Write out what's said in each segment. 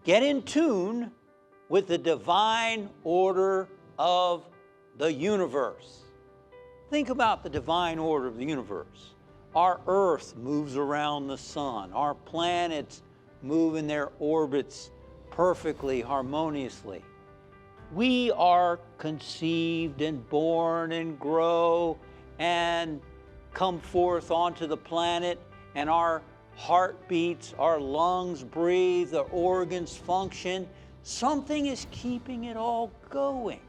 Get in tune with the divine order of the universe. Think about the divine order of the universe. Our Earth moves around the sun. Our planets move in their orbits perfectly, harmoniously. We are conceived and born and grow and come forth onto the planet, and our heart beats, our lungs breathe, the organs function. Something is keeping it all going.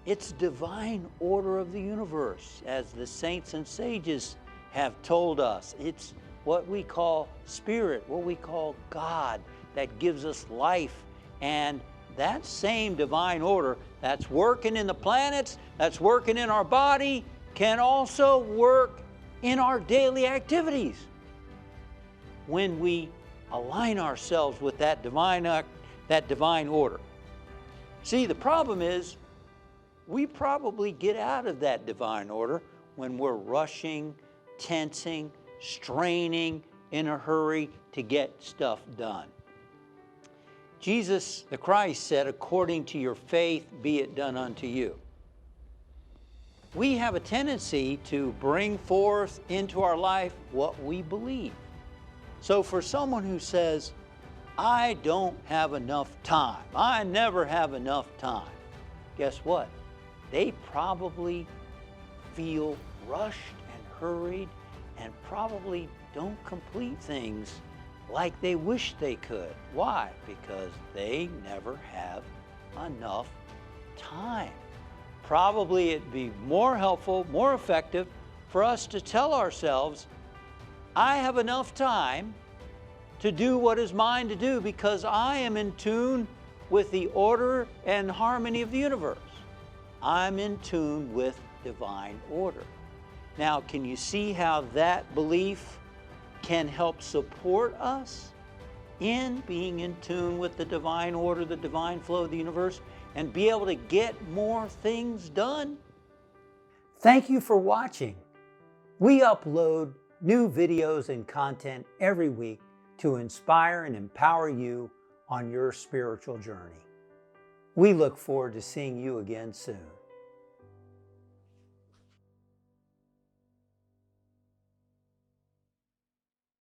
It's divine order of the universe, as the saints and sages have told us. It's what we call spirit, what we call God, that gives us life. And that same divine order that's working in the planets, that's working in our body, can also work in our daily activities. When we align ourselves with that divine order. See, the problem is, we probably get out of that divine order when we're rushing, tensing, straining, in a hurry to get stuff done. Jesus the Christ said, according to your faith, be it done unto you. We have a tendency to bring forth into our life what we believe. So for someone who says, I don't have enough time, I never have enough time, guess what? They probably feel rushed and hurried and probably don't complete things like they wish they could. Why? Because they never have enough time. Probably it'd be more helpful, more effective for us to tell ourselves, I have enough time to do what is mine to do because I am in tune with the order and harmony of the universe. I'm in tune with divine order. Now, can you see how that belief can help support us in being in tune with the divine order, the divine flow of the universe, and be able to get more things done? Thank you for watching. We upload new videos and content every week to inspire and empower you on your spiritual journey. We look forward to seeing you again soon.